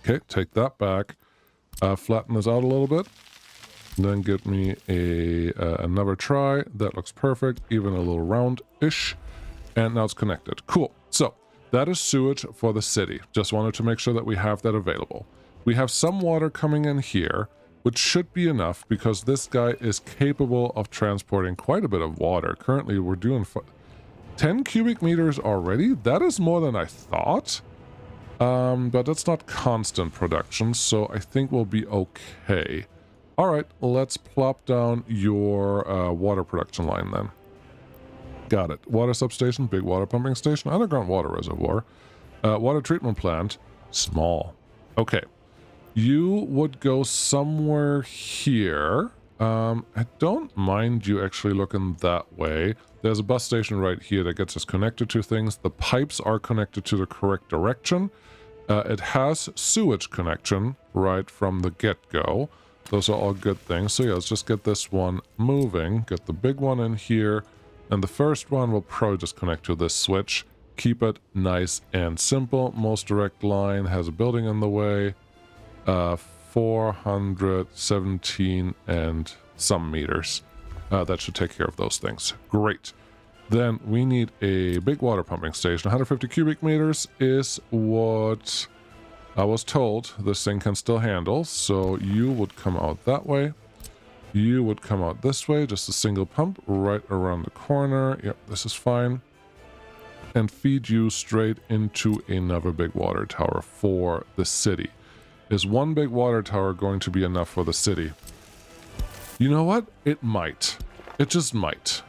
A: Okay, take that back. Flatten this out a little bit. Then give me another try. That looks perfect, even a little round-ish. And now it's connected. Cool. So, that is sewage for the city. Just wanted to make sure that we have that available. We have some water coming in here, which should be enough because this guy is capable of transporting quite a bit of water. Currently, we're doing 10 cubic meters already. That is more than I thought. But that's not constant production, so I think we'll be okay. All right, let's plop down your water production line then. Got it. Water substation, big water pumping station, underground water reservoir, water treatment plant, small. Okay. You would go somewhere here. I don't mind you actually looking that way. There's a bus station right here that gets us connected to things. The pipes are connected to the correct direction. It has sewage connection right from the get-go. Those are all good things. So yeah, let's just get this one moving. Get the big one in here. And the first one will probably just connect to this switch. Keep it nice and simple. Most direct line has a building in the way. 417 and some meters. That should take care of those things. Great. Then we need a big water pumping station. 150 cubic meters is what I was told this thing can still handle. So you would come out that way. You would come out this way. Just a single pump right around the corner. Yep, this is fine. And feed you straight into another big water tower for the city. Is one big water tower going to be enough for the city? You know what? It might. It just might.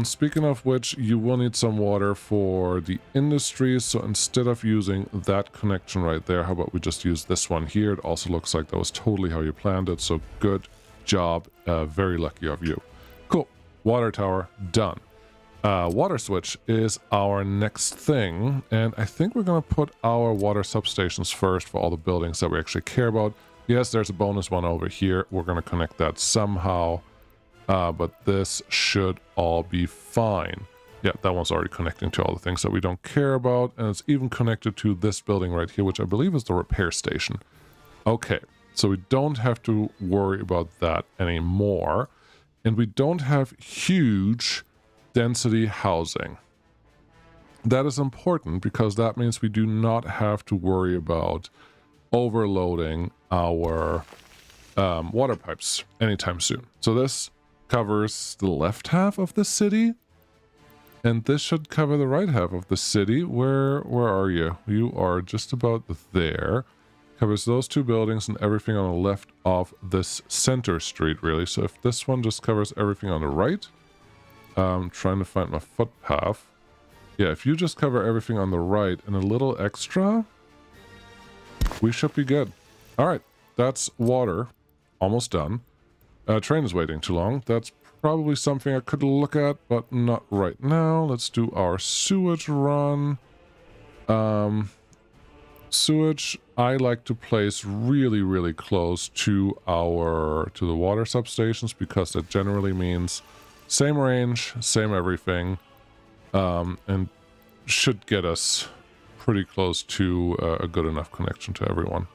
A: Speaking of which, you will need some water for the industry, so instead of using that connection right there, how about we just use this one here? It also looks like that was totally how you planned it, so good job. Very lucky of you. Cool. Water tower, done. Water switch is our next thing, and I think we're going to put our water substations first for all the buildings that we actually care about. Yes, there's a bonus one over here. We're going to connect that somehow, but this should all be fine. Yeah, that one's already connecting to all the things that we don't care about, and it's even connected to this building right here, which I believe is the repair station. Okay, so we don't have to worry about that anymore, and we don't have huge density housing. That is important because that means we do not have to worry about overloading our water pipes anytime soon. So this covers the left half of the city, and this should cover the right half of the city. Where are you? You are just about there. Covers those two buildings and everything on the left of this center street, really. So if this one just covers everything on the right, I'm trying to find my footpath. Yeah, if you just cover everything on the right and a little extra, we should be good. All right, that's water. Almost done. Train is waiting too long. That's probably something I could look at, but not right now. Let's do our sewage run. Sewage, I like to place really, really close to the water substations, because that generally means same range, same everything, and should get us pretty close to a good enough connection to everyone.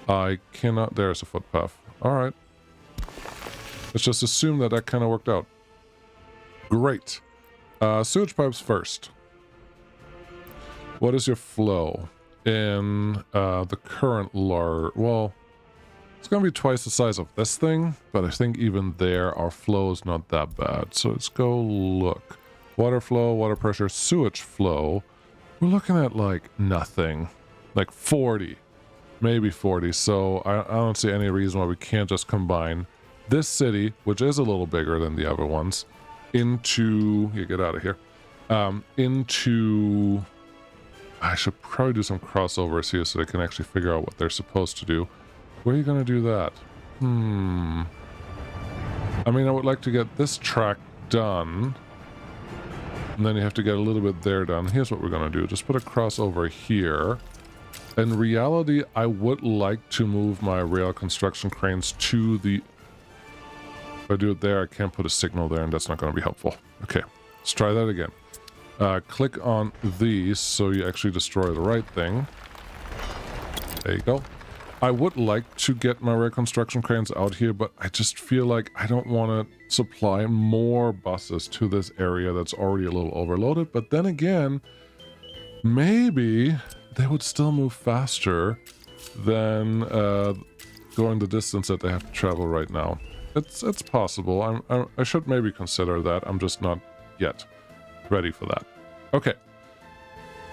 A: I cannot... There's a footpath. All right. Let's just assume that that kind of worked out. Great. Sewage pipes first. What is your flow? In the current well, it's going to be twice the size of this thing, but I think even there our flow is not that bad. So let's go look. Water flow, water pressure, sewage flow. We're looking at like nothing, like 40, maybe 40. So I don't see any reason why we can't just combine this city, which is a little bigger than the other ones, into... You get out of here. Into... I should probably do some crossovers here so they can actually figure out what they're supposed to do. Where are you going to do that? I mean, I would like to get this track done. And then you have to get a little bit there done. Here's what we're going to do. Just put a crossover here. In reality, I would like to move my rail construction cranes to the... If I do it there, I can't put a signal there, and that's not going to be helpful. Okay, let's try that again. Click on these so you actually destroy the right thing. There you go. I would like to get my rail construction cranes out here, but I just feel like I don't want to supply more buses to this area that's already a little overloaded. But then again, maybe they would still move faster than going the distance that they have to travel right now. It's possible. I should maybe consider that. I'm just not yet ready for that. Okay.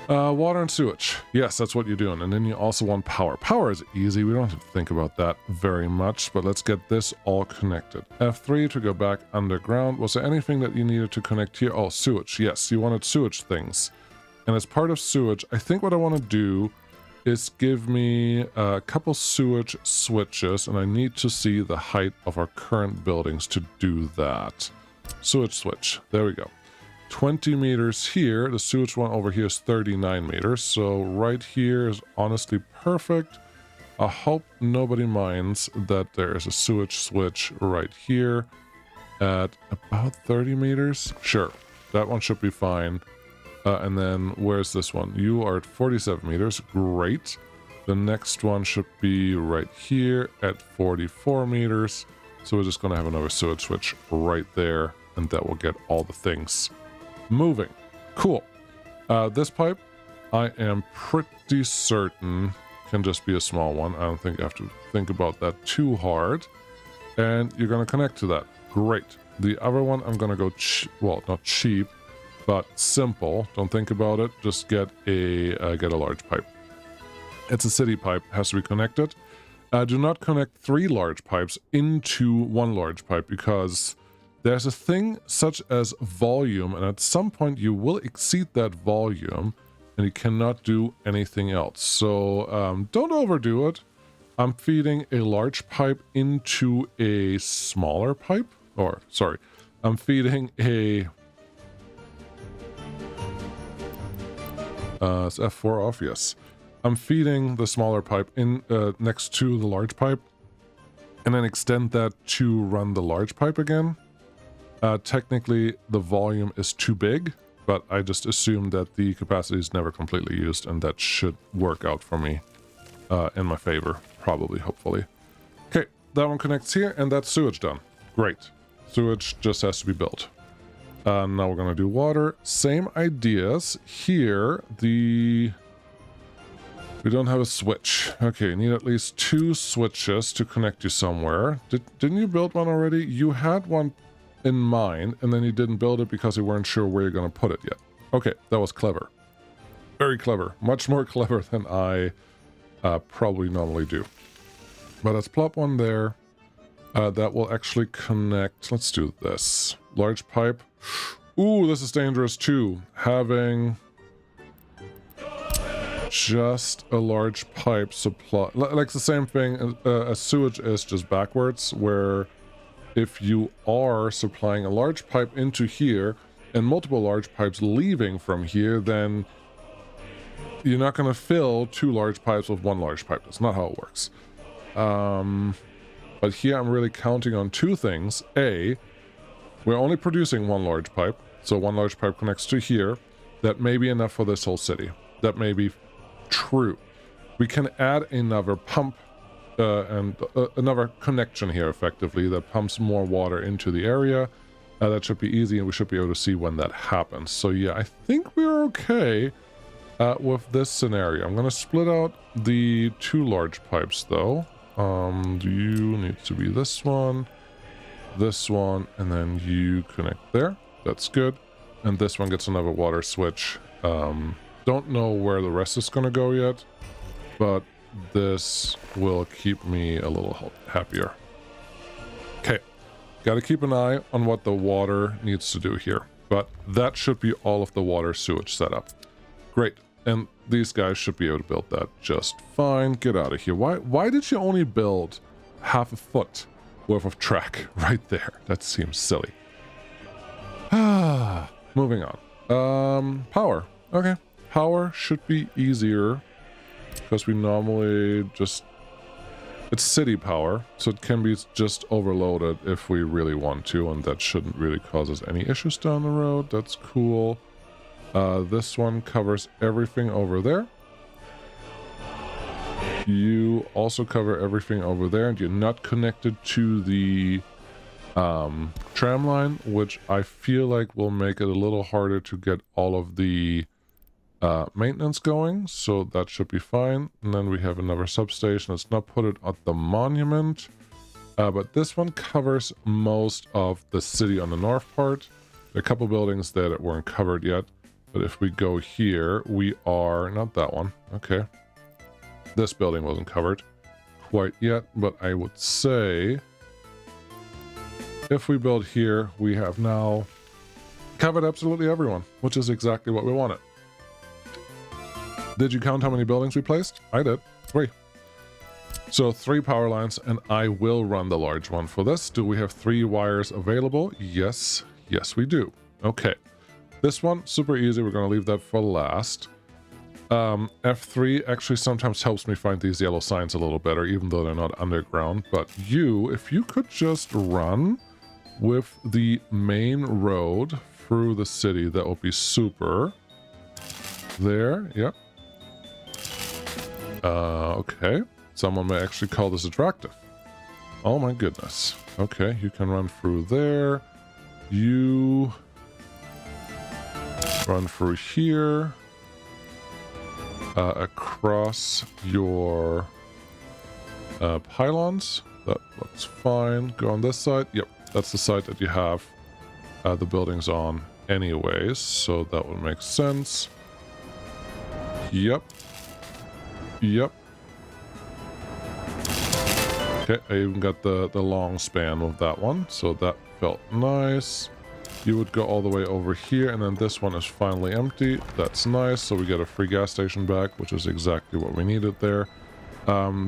A: Water and sewage. Yes, that's what you're doing. And then you also want power. Power is easy. We don't have to think about that very much, but let's get this all connected. F3 to go back underground. Was there anything that you needed to connect here? Oh, sewage. Yes, you wanted sewage things. And as part of sewage, I think what I want to do is give me a couple sewage switches, and I need to see the height of our current buildings to do that. Sewage switch. There we go. 20 meters here. The sewage one over here is 39 meters. So right here is honestly perfect. I hope nobody minds that there is a sewage switch right here at about 30 meters. Sure, that one should be fine. And then where's this one? You are at 47 meters. Great. The next one should be right here at 44 meters. So we're just going to have another sewage switch right there, and that will get all the things moving. Cool. This pipe, I am pretty certain can just be a small one. I don't think I have to think about that too hard. And you're going to connect to that. Great. The other one, I'm going to go, well, not cheap, but simple. Don't think about it. Just get a large pipe. It's a city pipe. Has to be connected. Do not connect 3 large pipes into 1 large pipe, because there's a thing such as volume, and at some point you will exceed that volume and you cannot do anything else. So don't overdo it. I'm feeding a large pipe into a smaller pipe, or sorry, I'm feeding a is F4 off? Yes. I'm feeding the smaller pipe in next to the large pipe, and then extend that to run the large pipe again. Technically, the volume is too big, but I just assume that the capacity is never completely used, and that should work out for me in my favor, probably, hopefully. Okay, that one connects here, and that's sewage done. Great. Sewage just has to be built. Now we're going to do water. Same ideas. Here, we don't have a switch. Okay, need at least 2 switches to connect you somewhere. Didn't you build one already? You had one in mind, and then you didn't build it because you weren't sure where you're going to put it yet. Okay, that was clever. Very clever. Much more clever than I probably normally do. But let's plop one there. That will actually connect. Let's do this. Large pipe. Ooh, this is dangerous too. Having just a large pipe supply. Like the same thing as sewage is, just backwards, where if you are supplying a large pipe into here and multiple large pipes leaving from here, then you're not going to fill 2 large pipes with 1 large pipe. That's not how it works. But here I'm really counting on 2 things. A, we're only producing 1 large pipe, so 1 large pipe connects to here. That may be enough for this whole city. That may be true. We can add another pump and another connection here, effectively, that pumps more water into the area. That should be easy, and we should be able to see when that happens. So yeah, I think we're okay with this scenario. I'm going to split out the 2 large pipes, though. You need to be this one, and then you connect there. That's good. And this one gets another water switch. Don't know where the rest is going to go yet, but this will keep me a little happier. Okay, got to keep an eye on what the water needs to do here, but that should be all of the water sewage setup. Great, and these guys should be able to build that just fine. Get out of here. Why did you only build half a foot worth of track right there? That seems silly. Moving on. Power. Okay, power should be easier because we normally just, it's city power, so it can be just overloaded if we really want to, and that shouldn't really cause us any issues down the road. That's cool. This one covers everything over there. You also cover everything over there, and you're not connected to the tram line, which I feel like will make it a little harder to get all of the maintenance going, so that should be fine. And then we have another substation. Let's not put it at the monument, but this one covers most of the city on the north part. There are a couple buildings there that weren't covered yet, but if we go here, we are not that one. Okay, this building wasn't covered quite yet, but I would say if we build here, we have now covered absolutely everyone, which is exactly what we wanted. Did you count how many buildings we placed? I did. 3. So 3 power lines, and I will run the large one for this. Do we have 3 wires available? Yes. Yes, we do. Okay. This one, super easy. We're going to leave that for last. F3 actually sometimes helps me find these yellow signs a little better, even though they're not underground. But if you could just run with the main road through the city, that would be super. There, yep. Okay. Someone may actually call this attractive. Oh my goodness. Okay, you can run through there. You run through here. Across your pylons. That looks fine. Go on this side. Yep, that's the side that you have the buildings on anyways, so that would make sense. Yep. Yep. Okay, I even got the long span with that one, so that felt nice. You would go all the way over here, and then this one is finally empty. That's nice, so we get a free gas station back, which is exactly what we needed there.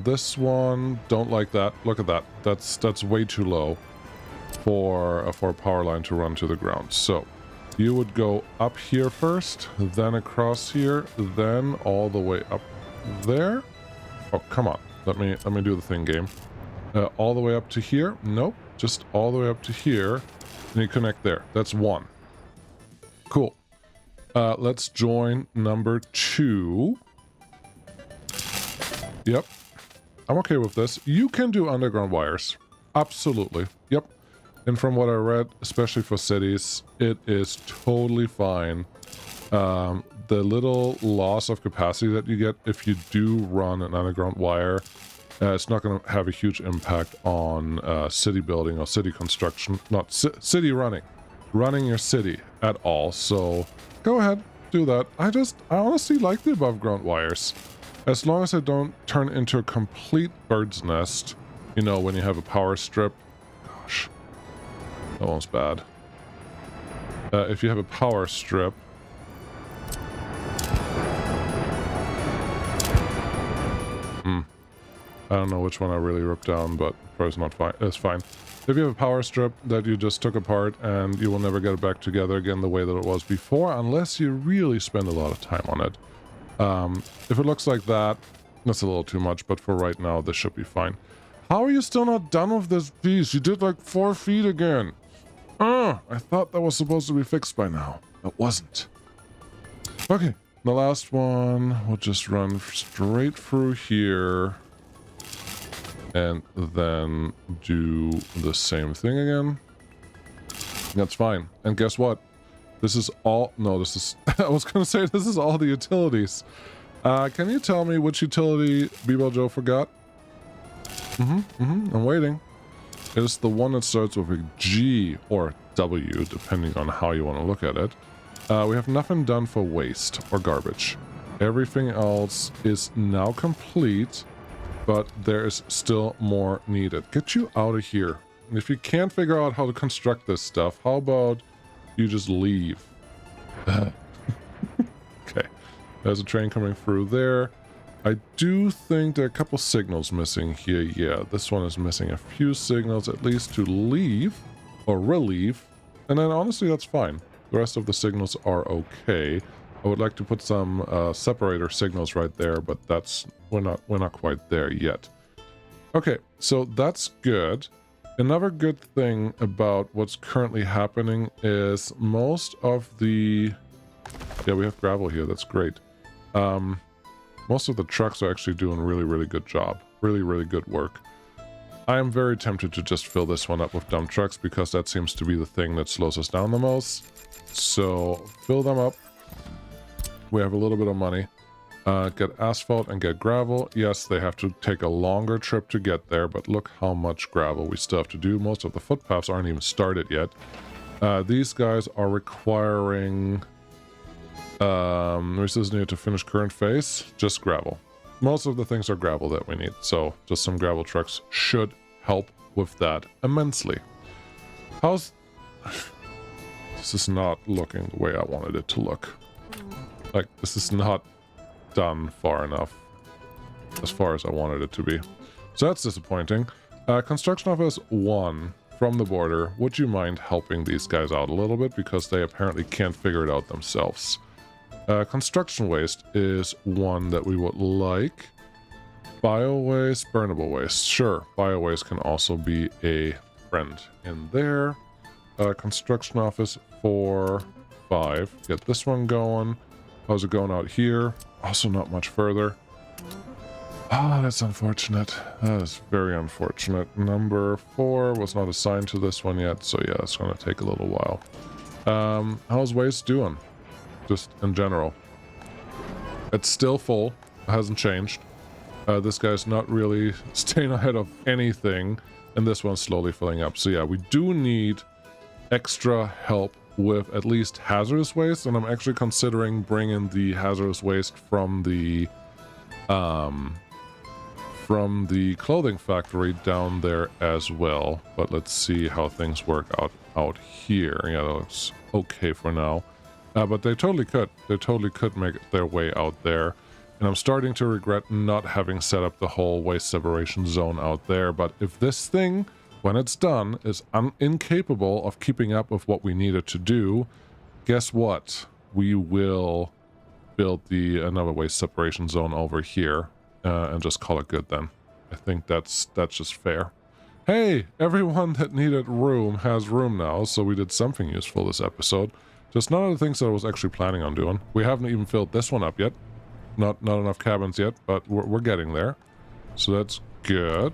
A: This one, don't like that. Look at that. That's way too low for a power line to run to the ground. So you would go up here first, then across here, then all the way up there. Oh, come on. Let me do the thing, game. All the way up to here. Nope. Just all the way up to here. And you connect there. That's 1. Cool. Let's join number 2. Yep. I'm okay with this. You can do underground wires. Absolutely. Yep. And from what I read, especially for cities, it is totally fine. The little loss of capacity that you get if you do run an underground wire, it's not going to have a huge impact on city building or city construction, not city running your city at all. So go ahead, do that. I honestly like the above ground wires, as long as I don't turn into a complete bird's nest. You know, when you have a power strip. Gosh, that one's bad. If you have a power strip, I don't know which one I really ripped down, but probably not fine. It's fine. If you have a power strip that you just took apart and you will never get it back together again the way that it was before, unless you really spend a lot of time on it, If it looks like that, that's a little too much, but for right now, this should be fine. How are you still not done with this piece? You did like 4 feet again. I thought that was supposed to be fixed by now. It wasn't. Okay, the last one, we'll just run straight through here. And then do the same thing again. That's fine. And guess what? This is all... No, this is... I was going to say this is all the utilities. Can you tell me which utility Bebo Joe forgot? I'm waiting. It is the one that starts with a G or W, depending on how you want to look at it. We have nothing done for waste or garbage. Everything else is now complete, but there is still more needed. Get you out of here. And if you can't figure out how to construct this stuff, how about you just leave? Okay. There's a train coming through there. I do think there are a couple signals missing here. Yeah, this one is missing a few signals, at least to leave or relieve. And then honestly, that's fine. The rest of the signals are okay. I would like to put some separator signals right there, but that's we're not quite there yet. Okay, so that's good. Another good thing about what's currently happening is most of the... Yeah, we have gravel here. That's great. Most of the trucks are actually doing a really good job. Really good work. I am very tempted to just fill this one up with dump trucks because that seems to be the thing that slows us down the most. So, fill them up. We have a little bit of money. Get asphalt and get gravel. Yes, they have to take a longer trip to get there, but look how much gravel we still have to do. Most of the footpaths aren't even started yet. These guys are requiring... resources needed to finish current phase. Just gravel. Most of the things are gravel that we need, so just some gravel trucks should help with that immensely. How's... This is not looking the way I wanted it to look. Like, this is not done far enough. As far as I wanted it to be. So that's disappointing. Construction Office 1 from the border. Would you mind helping these guys out a little bit? Because they apparently can't figure it out themselves. Construction waste is one that we would like. Bio-waste, burnable waste. Sure, bio-waste can also be a friend in there. Construction Office 4, 5. Get this one going. How's it going out here? Also not much further. Ah, that's unfortunate. That is very unfortunate. Number 4 was not assigned to this one yet, so yeah, it's going to take a little while. How's waste doing? Just in general. It's still full. It hasn't changed. This guy's not really staying ahead of anything, and this one's slowly filling up. So yeah, we do need extra help with at least hazardous waste, and I'm actually considering bringing the hazardous waste from the clothing factory down there as well. But let's see how things work out here. Yeah, that looks okay for now. But they totally could. They totally could make their way out there. And I'm starting to regret not having set up the whole waste separation zone out there. But if this thing, when it's done, is incapable of keeping up with what we needed to do, guess what? We will build another waste separation zone over here and just call it good then. I think that's just fair. Hey, everyone that needed room has room now, so we did something useful this episode. Just none of the things that I was actually planning on doing. We haven't even filled this one up yet. Not enough cabins yet, but we're getting there. So that's good.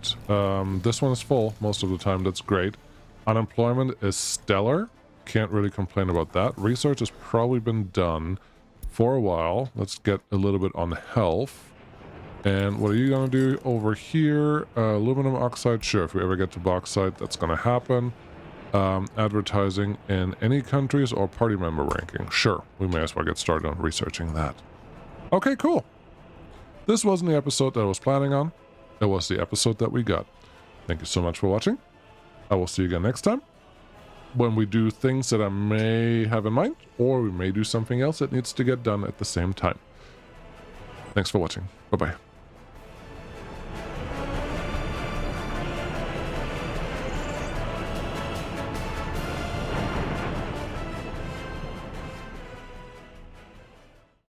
A: This one is full most of the time. That's great. Unemployment is stellar. Can't really complain about that. Research has probably been done for a while. Let's get a little bit on health. And what are you going to do over here? Aluminum oxide. Sure, if we ever get to bauxite, that's going to happen. Advertising in any countries or party member ranking. Sure, we may as well get started on researching that. Okay, cool. This wasn't the episode that I was planning on. It was the episode that we got. Thank you so much for watching. I will see you again next time, when we do things that I may have in mind, or we may do something else that needs to get done at the same time. Thanks for watching. Bye-bye.